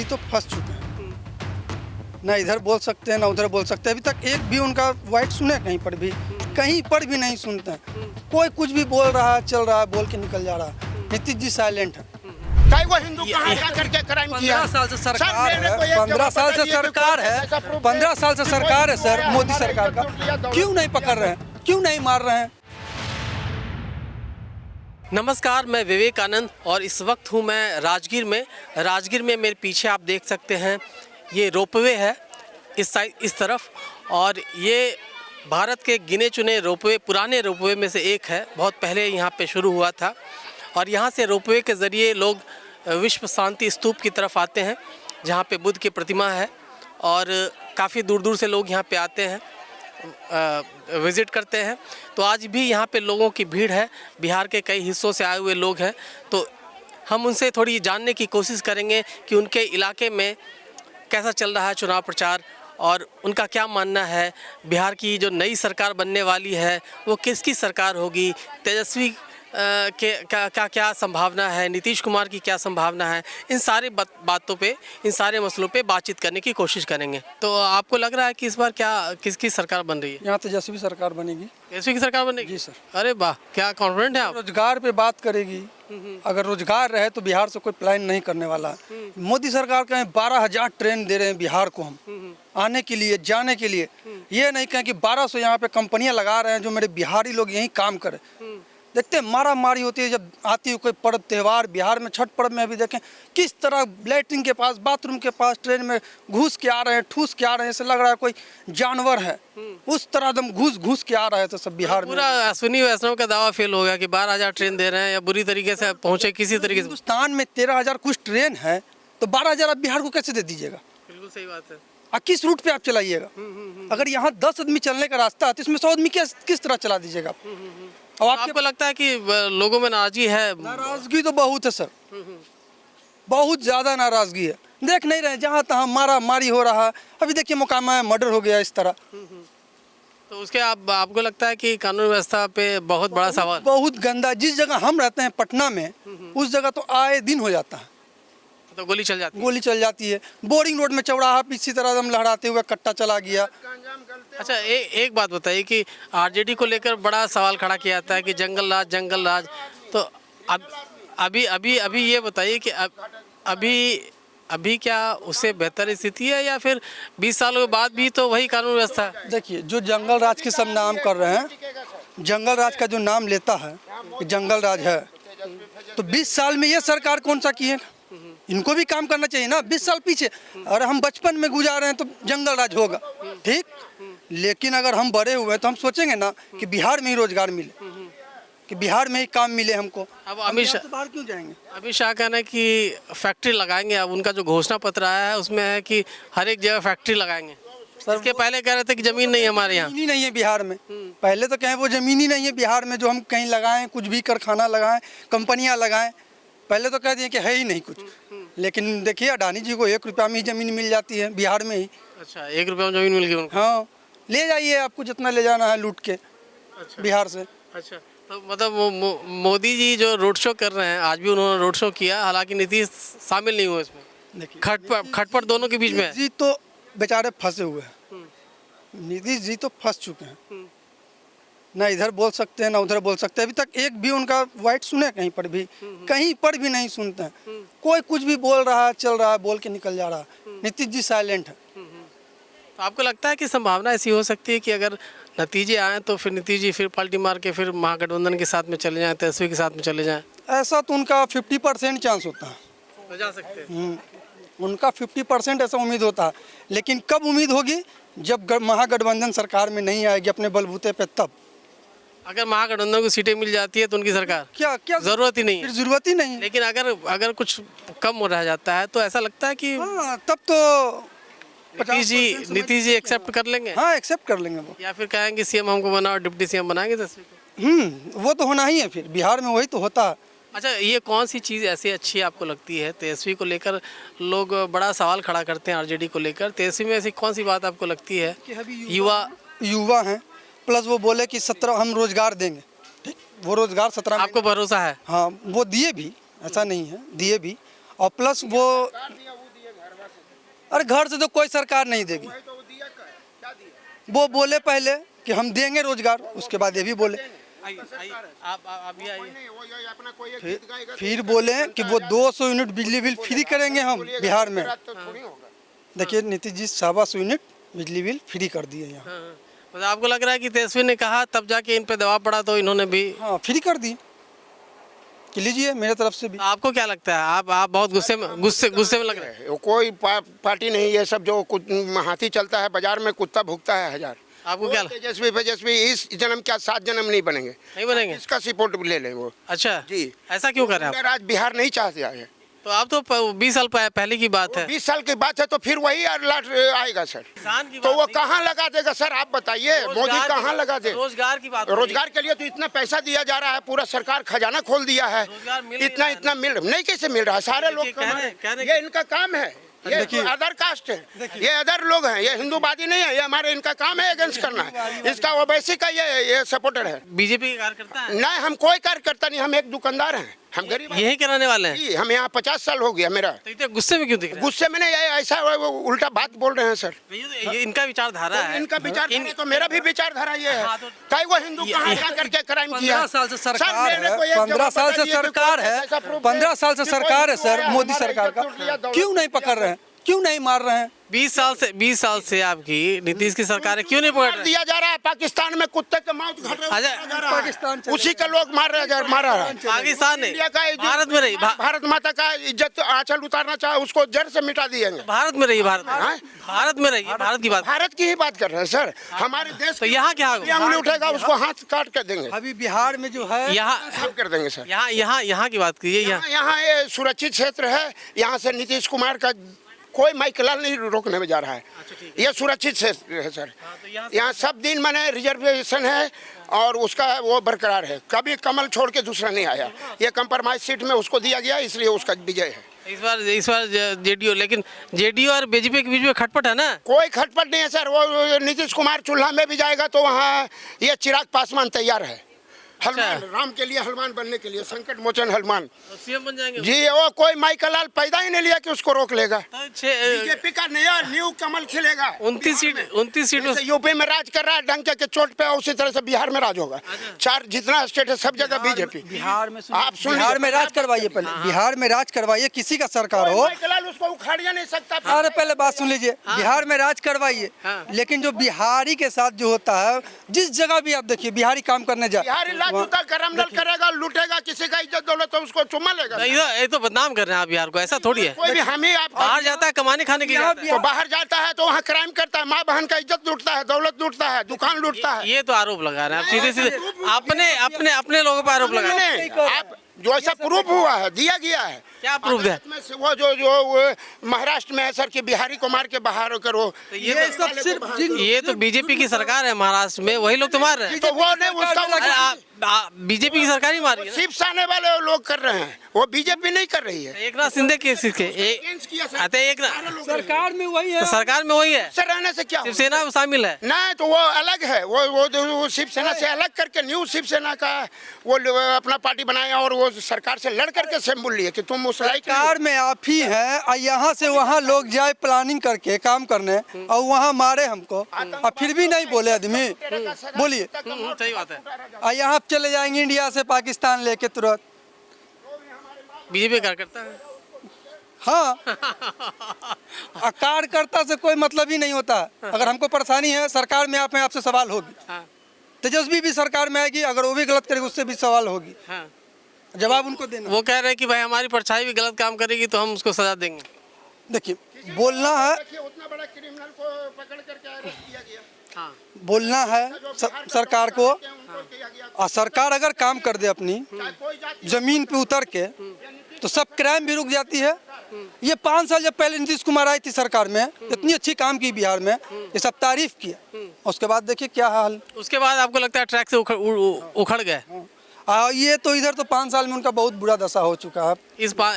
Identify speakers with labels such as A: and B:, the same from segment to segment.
A: जी तो फंस चुके हैं, ना इधर बोल सकते हैं ना उधर बोल सकते हैं। अभी तक एक भी उनका वाइट सुने कहीं पर भी नहीं सुनते हैं। कोई कुछ भी बोल रहा है, चल रहा है, बोल के निकल जा रहा है। नीतीश जी साइलेंट है।
B: वो हिंदू कहाँ करके क्राइम किया?
A: 15 साल से सरकार है, 15 साल से सरकार है, 15 साल से सरकार है सर, मोदी सरकार का। क्यों नहीं पकड़ रहे हैं, क्यों नहीं मार रहे हैं?
C: नमस्कार, मैं विवेकानंद और इस वक्त हूँ मैं राजगीर में मेरे पीछे आप देख सकते हैं ये रोपवे है इस साइड इस तरफ, और ये भारत के गिने चुने रोपवे, पुराने रोपवे में से एक है। बहुत पहले यहाँ पे शुरू हुआ था और यहाँ से रोपवे के ज़रिए लोग विश्व शांति स्तूप की तरफ आते हैं जहाँ पे बुद्ध की प्रतिमा है, और काफ़ी दूर दूर से लोग यहाँ पे आते हैं, विज़िट करते हैं। तो आज भी यहाँ पे लोगों की भीड़ है, बिहार के कई हिस्सों से आए हुए लोग हैं। तो हम उनसे थोड़ी जानने की कोशिश करेंगे कि उनके इलाके में कैसा चल रहा है चुनाव प्रचार, और उनका क्या मानना है बिहार की जो नई सरकार बनने वाली है वो किसकी सरकार होगी, तेजस्वी के क्या संभावना है, नीतीश कुमार की क्या संभावना है। इन सारे बातों पे, इन सारे मसलों पे बातचीत करने की कोशिश करेंगे। तो आपको लग रहा है कि इस बार क्या किसकी सरकार बन रही है?
A: यहाँ तेजस्वी सरकार बनेगी।
C: तेजस्वी की सरकार बनेगी?
A: जी सर।
C: अरे वाह, क्या कॉन्फिडेंट है आप?
A: रोजगार पे बात करेगी। अगर रोजगार रहे तो बिहार से कोई प्लान नहीं करने वाला। मोदी सरकार कहें 12,000 ट्रेन दे रहे हैं बिहार को हम आने के लिए, जाने के लिए। ये नहीं कहें कि 1200 यहाँ पे कंपनियां लगा रहे हैं जो मेरे बिहारी लोग यहीं काम करें। देखते हैं मारा मारी होती है जब आती है कोई पर्व त्यौहार। बिहार में छठ पर्व में भी देखें किस तरह लैट्रिन के पास, बाथरूम के पास ट्रेन में घुस के आ रहे हैं, ठूस के आ रहे हैं, ऐसे लग रहा है कोई जानवर है। उस तरह एकदम घुस के आ रहे थे सब बिहार में।
C: पूरा अश्विनी वैष्णव का दावा फेल हो गया कि 12,000 ट्रेन दे रहे हैं या बुरी तरीके से पहुंचे किसी तरीके से।
A: हिंदुस्तान में 13,000 कुछ ट्रेन है तो 12,000 आप बिहार को कैसे दे दीजिएगा?
C: बिल्कुल सही बात है।
A: किस रूट पे आप चलाइएगा? अगर यहाँ 10 आदमी चलने का रास्ता है तो इसमें 100 आदमी किस तरह चला दीजिएगा आप?
C: और आपको लगता है कि लोगों में नाराजगी है?
A: नाराजगी तो बहुत है सर, बहुत ज्यादा नाराजगी है। देख नहीं रहे जहाँ तहाँ मारा मारी हो रहा है। अभी देखिए मोकामा में मर्डर हो गया इस तरह।
C: तो उसके आपको लगता है कि कानून व्यवस्था पे बहुत बड़ा सवाल? बहुत
A: गंदा। जिस जगह हम रहते हैं पटना में, उस जगह तो आए दिन हो जाता है,
C: तो गोली चल जाती
A: है। बोरिंग रोड में चौराहा इसी तरह हम लहराते हुए कट्टा चला गया।
C: अच्छा, एक बात बताइए कि आरजेडी को लेकर बड़ा सवाल खड़ा किया जाता है कि जंगल राज। तो अभी ये बताइए कि अभी क्या उससे बेहतर स्थिति है या फिर 20 सालों के बाद भी तो वही कानून व्यवस्था है?
A: देखिए, जो जंगल राज के सब नाम कर रहे हैं, जंगल राज का जो नाम लेता है कि जंगल राज है, तो 20 साल में ये सरकार कौन सा की है? इनको भी काम करना चाहिए ना। 20 साल पीछे और हम बचपन में गुजारे हैं तो जंगल राज होगा, ठीक। लेकिन अगर हम बड़े हुए तो हम सोचेंगे ना कि बिहार में ही रोजगार मिले, कि बिहार में ही काम मिले हमको। अब
C: अमित शाह
A: तो बाहर क्यों जाएंगे?
C: अमित शाह कहना है कि फैक्ट्री लगाएंगे। अब उनका जो घोषणा पत्र आया है उसमें है कि हर एक जगह फैक्ट्री लगाएंगे। इसके पहले कह रहे थे कि जमीन नहीं है हमारे यहाँ।
A: जमीन नहीं है बिहार में। पहले तो कहें वो जमीन ही नहीं है बिहार में जो हम कहीं लगाएं, कुछ भी कारखाना लगाएं, कंपनियां लगाएं। पहले तो कह दिए कि है ही नहीं कुछ। लेकिन देखिए अडानी जी को 1 रुपया में ही जमीन मिल जाती है बिहार में ही।
C: अच्छा, 1 रुपया में जमीन मिल गई उनको?
A: हाँ, ले जाइए आपको जितना ले जाना है लूट के। अच्छा, बिहार से।
C: अच्छा, तो मतलब मोदी जी जो रोड शो कर रहे हैं, आज भी उन्होंने रोड शो किया, हालांकि नीतीश शामिल नहीं हुआ इसमें। देखिए, खटपट दोनों के बीच में है।
A: जी तो बेचारे फंसे हुए हैं। नीतीश जी तो फंस चुके हैं, ना इधर बोल सकते हैं ना उधर बोल सकते हैं। अभी तक एक भी उनका वाइट सुने कहीं पर भी नहीं सुनते हैं। कोई कुछ भी बोल रहा है, चल रहा है, बोल के निकल जा रहा है। नीतीश जी साइलेंट है।
C: तो आपको लगता है कि संभावना ऐसी हो सकती है कि अगर नतीजे आए तो फिर नीतीश जी फिर पलटी मार के फिर महागठबंधन के साथ में चले जाएं, तेजस्वी के साथ में चले जाएं?
A: ऐसा तो उनका 50% चांस होता है,
C: हो जा सकते हैं।
A: उनका 50% ऐसा उम्मीद होता है। लेकिन कब उम्मीद होगी? जब महागठबंधन सरकार में नहीं आएगी अपने बलबूते पे, तब।
C: अगर महागठबंधन को सीटें मिल जाती है तो उनकी सरकार क्या जरूरत ही नहीं है?
A: जरूरत ही नहीं।
C: लेकिन अगर कुछ कम हो रह जाता है तो ऐसा लगता है कि
A: तब तो
C: नीतीश जी एक्सेप्ट कर लेंगे।
A: हाँ, एक्सेप्ट कर लेंगे वो।
C: या फिर कहेंगे सीएम हमको बनाओ, डिप्टी सीएम बनाएंगे तेजस्वी को।
A: वो तो होना ही है, फिर बिहार में वही तो होता है।
C: अच्छा, ये कौन सी चीज़ ऐसी अच्छी आपको लगती है तेजस्वी को लेकर? लोग बड़ा सवाल खड़ा करते हैं आरजेडी को लेकर। तेजस्वी में ऐसी कौन सी बात आपको लगती है?
A: युवा हैं, प्लस वो बोले कि 17 हम रोजगार देंगे, ठीक। वो रोजगार 17
C: आपको भरोसा है?
A: हाँ, वो दिए भी, ऐसा नहीं है, दिए भी। और प्लस वो अरे घर से तो कोई सरकार नहीं देगी। वो बोले पहले कि हम देंगे रोजगार, उसके बाद ये भी बोले,
C: आप भी आइए।
A: फिर बोले कि वो 200 यूनिट बिजली बिल फ्री करेंगे हम बिहार में। देखिए नीतीश जी 125 यूनिट बिजली बिल फ्री कर दिए यहाँ।
C: हाँ, मतलब आपको लग रहा है कि तेजस्वी ने कहा तब जाके इन पे दबाव पड़ा तो इन्होंने भी।
A: हाँ फ्री कर दी कि लीजिए मेरे तरफ से भी।
C: आपको क्या लगता है? आप बहुत गुस्से में लग रहे हैं।
B: कोई पार्टी नहीं, ये सब जो हाथी चलता है बाजार में कुत्ता भुगता है हजार।
C: आपको क्या
B: तेजस्वी इस जन्म क्या 7 जन्म नहीं बनेंगे,
C: नहीं बनेंगे?
B: इसका सपोर्ट ले लें वो।
C: अच्छा
B: जी,
C: ऐसा क्यों कर रहे हैं आप?
B: आज बिहार नहीं चाहते आए।
C: तो आप तो 20 साल पहले की बात है।
B: 20 साल की बात है तो फिर वही लाट आएगा सर।
C: किसान की
B: तो
C: बात
B: वो
C: नहीं।
B: कहाँ लगा देगा सर, आप बताइए। मोदी कहाँ लगा दे?
C: रोजगार की बात हो रही है।
B: रोजगार के लिए तो इतना पैसा दिया जा रहा है, पूरा सरकार खजाना खोल दिया है।
C: रोजगार मिल नहीं
B: इतना
C: रहा है
B: इतना मिल नहीं, कैसे मिल रहा है? सारे लोग
C: कहने-
B: ये इनका काम है, ये अदर कास्ट है, ये अदर लोग हैं, ये हिंदूवादी नहीं है, ये हमारे इनका काम है अगेंस्ट करना है। इसका ओवैसी का ये सपोर्टर है।
C: बीजेपी के कार्यकर्ता है?
B: नहीं, हम कोई कार्यकर्ता नहीं, हम एक दुकानदार हैं, हम गरीब
C: यही कराने वाले हैं।
B: जी, हम यहाँ 50 साल हो गया मेरा।
C: तो इतने गुस्से में क्यों दिख रहे हैं?
B: गुस्से में नहीं, ऐसा वो उल्टा बात बोल रहे हैं सर।
C: ये इनका विचारधारा है।
B: इनका विचारधारा तो मेरा भी विचारधारा ये है।
C: हाँ, तो-
B: कई वो हिंदू कहाँ क्या करके क्राइम किया?
A: 15 साल से
B: सर,
A: सरकार
B: मेरे
A: है,
B: को एक
A: 15 साल से
B: जगह बताइए कि
A: सरकार
B: कोई
A: है,
B: ऐसा proof
A: 15 साल से
B: कि कोई
A: सरकार है
B: हिंदू
A: सर,
B: आया,
A: मोदी
B: हमारा
A: सरकार
B: इज्जत लूट लिया,
A: का।
B: दौलत
A: क्यों नहीं
B: लूट
A: पकड़ रहे हैं, क्यों नहीं मार रहे हैं?
C: 20 साल से आपकी नीतीश की सरकार है, क्यों नहीं पकड़ रहे?
B: दिया जा रहा है। पाकिस्तान में कुत्ते के मौत घट रहे
C: अच्छा,
A: पाकिस्तान
B: उसी के लोग मार रहा है।
C: पाकिस्तान ने
B: इंडिया का
C: भारत में रही
B: भारत माता का इज्जत आंचल उतारना चाहे उसको जड़ से मिटा दिएंगे।
C: भारत में रही भारत
B: हाँ?
C: भारत में रही भारत की बात।
B: भारत की ही बात कर रहे हैं सर। हमारे देश
C: तो यहाँ क्या होगा?
B: अंगुली उठेगा उसको हाथ काट कर देंगे,
A: अभी बिहार में जो है
C: यहाँ
B: सब कर देंगे सर।
C: यहाँ की बात कीजिए। यहाँ
B: यहाँ ये सुरक्षित क्षेत्र है, यहाँ से नीतीश कुमार का कोई माइकलाल नहीं रोकने में जा रहा है। ये सुरक्षित क्षेत्र है सर। यहाँ सब दिन मैंने रिजर्वेशन है और उसका वो बरकरार है, कभी कमल छोड़ के दूसरा नहीं आया। ये कंप्रोमाइज सीट में उसको दिया गया, इसलिए उसका विजय है।
C: इस बार जेडीयू, लेकिन जेडीयू और बीजेपी के बीच में खटपट है ना?
B: कोई खटपट नहीं है सर। वो नीतीश कुमार चूल्हा में भी जाएगा तो वहाँ ये चिराग पासवान तैयार है। हनुमान, राम के लिए हनुमान बनने के लिए, संकट मोचन हनुमान
C: तो सीएम बन जाएंगे
B: जी। वो कोई माइकलाल पैदा ही नहीं लिया कि उसको रोक लेगा।
C: तो
B: बीजेपी का नया न्यू कमल खिलेगा।
C: 29 सीट में
B: जैसे यूपी में राज कर रहा है डंके के चोट पे, उसी तरह से बिहार में राज होगा। 4 जितना स्टेट है सब जगह बीजेपी।
A: बिहार में
B: आप सुन
A: बिहार में राज करवाइए, पहले बिहार में राज करवाइए, किसी का सरकार हो।
B: माइकलाल उसको उखाड़िया नहीं सकता।
A: अरे पहले बात सुन लीजिए, बिहार में राज करवाइए, लेकिन जो बिहारी के साथ जो होता है, जिस जगह भी आप देखिए बिहारी काम करने जाए,
B: बिहारी लाजूता करम करेगा, लूटेगा, किसी का इज्जत दौलत तो उसको चुम्मा लेगा।
C: ये तो बदनाम कर रहे हैं आप बिहार को, ऐसा थोड़ी है।
B: कोई भी हमें आप
C: बाहर जाता है कमाने खाने के लिए जाता है।
B: तो बाहर जाता है तो वहाँ क्राइम करता है, माँ बहन का इज्जत लूटता है, दौलत लूटता है, दुकान लूटता है।
C: ये तो आरोप लगा रहे हैं आप, सीधे सीधे अपने लोगों पर आरोप लगा रहे हैं।
B: नहीं, आप जो ऐसा प्रूफ हुआ है, दिया गया है।
C: क्या प्रूफ है?
B: में से वो जो महाराष्ट्र में है सर कि बिहारी को मार के बाहर करो।
C: तो
A: ये सब सिर्फ
C: ये तो बीजेपी की सरकार है महाराष्ट्र में, वही लोग तो मार रहे हैं।
B: तो वो नहीं, उसका
C: बीजेपी की सरकार ही मार रही है ना?
B: शिवसेना आने वाले लोग कर रहे हैं, वो बीजेपी नहीं कर रही है।
C: एकनाथ शिंदे के
A: सरकार में वही है,
C: तो सरकार में वही है,
B: सर रहने से क्या होगा?
C: शिवसेना शामिल है।
B: नहीं तो वो अलग है, वो शिवसेना से अलग करके न्यू शिवसेना का वो अपना पार्टी बनाया और वो सरकार से लड़ करके सिंबल लिए कि तुम मुसलाई
A: सरकार में आप ही हैं और यहाँ से वहाँ लोग जाए प्लानिंग करके काम करने और वहाँ मारे हमको, और फिर भी नहीं बोले आदमी। बोलिए,
C: सही बात है।
A: और यहाँ चले जाएंगे इंडिया से पाकिस्तान लेके तुरंत।
C: बीजेपी कार्यकर्ता है।
A: हाँ, कार्यकर्ता से कोई मतलब ही नहीं होता। अगर हमको परेशानी है, सरकार में आप हैं, आपसे सवाल होगी।
C: हाँ,
A: तेजस्वी भी सरकार में आएगी, अगर वो भी गलत करेगी उससे भी सवाल होगी,
C: हाँ।
A: जवाब उनको देना।
C: वो कह रहे हैं कि भाई हमारी परछाई भी गलत काम करेगी तो हम उसको सजा देंगे।
A: देखिए, बोलना है,
B: उतना बड़ा क्रिमिनल को पकड़ करके अरेस्ट किया गया।
C: हाँ,
A: बोलना है सरकार को, और सरकार अगर काम कर दे अपनी जमीन पे उतर के, तो सब क्राइम भी रुक जाती है। ये 5 साल जब पहले नीतीश कुमार आई थी सरकार में, इतनी अच्छी काम की बिहार में, ये सब तारीफ किया। उसके बाद देखिए क्या हाल।
C: उसके बाद आपको लगता है ट्रैक से उखड़ गए?
A: ये तो इधर तो 5 साल में उनका बहुत बुरा दशा हो चुका है।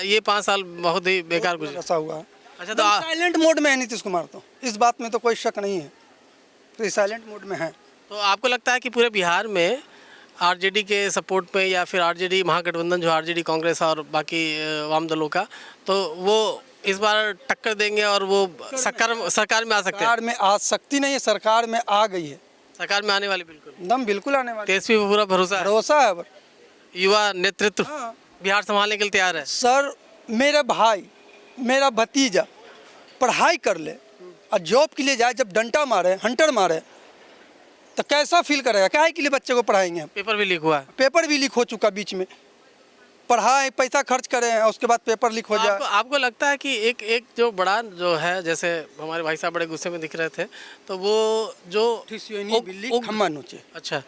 C: ये 5 साल बहुत ही बेकार गुजरे।
A: दशा हुआ है।
C: अच्छा, तो
A: साइलेंट मोड में है नीतीश कुमार, तो इस बात में तो कोई शक नहीं है, तो साइलेंट मोड में है।
C: तो आपको लगता है कि पूरे बिहार में आरजेडी के सपोर्ट पे, या फिर आरजेडी महागठबंधन जो आरजेडी कांग्रेस और बाकी वाम दलों का, तो वो इस बार टक्कर देंगे और वो सरकार में आ सकते हैं?
A: सरकार में आ सकती नहीं है, सरकार में आ गई है,
C: सरकार में आने वाली बिल्कुल।
A: एकदम बिल्कुल आने वाली।
C: तेजस्वी पे पूरा भरोसा है?
A: भरोसा है पर।
C: युवा नेतृत्व
A: हाँ।
C: बिहार संभालने के लिए तैयार है?
A: सर मेरा भाई, मेरा भतीजा पढ़ाई कर ले और जॉब के लिए जाए, जब डंडा मारे, हंटर मारे, तो कैसा फील करेगा? काहे के लिए बच्चे को पढ़ाएंगे हम?
C: पेपर भी लीक हुआ है।
A: पेपर भी लीक हो चुका बीच में, पढ़ाए पैसा खर्च करें और उसके बाद पेपर लीक हो जाए।
C: आपको लगता है कि एक जो बड़ा जो है, जैसे हमारे भाई साहब बड़े गुस्से में दिख रहे थे, तो वो जो
A: खम्मा नोचे।
C: अच्छा,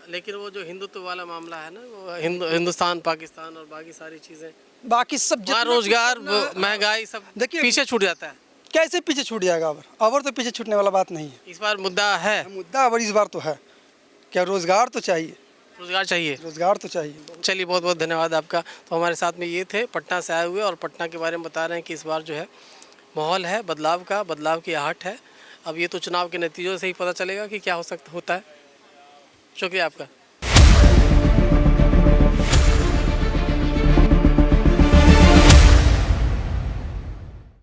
C: लेकिन वो जो हिंदुत्व वाला मामला है ना, वो हिंदुस्तान पाकिस्तान और बाकी सारी चीज़ें,
A: बाकी सब
C: वहाँ रोजगार महंगाई सब
A: देखिए
C: पीछे छूट जाता है।
A: कैसे पीछे छूट जाएगा? अबर तो पीछे छूटने वाला बात नहीं है।
C: इस बार मुद्दा है,
A: मुद्दा अबर इस बार तो है, क्या रोजगार तो चाहिए,
C: रोजगार चाहिए।
A: रोजगार तो चाहिए।
C: चलिए, बहुत बहुत धन्यवाद आपका। तो हमारे साथ में ये थे पटना से आए हुए, और पटना के बारे में बता रहे हैं कि इस बार जो है माहौल है बदलाव की आहट है। अब ये तो चुनाव के नतीजों से ही पता चलेगा कि क्या होता है। शुक्रिया आपका।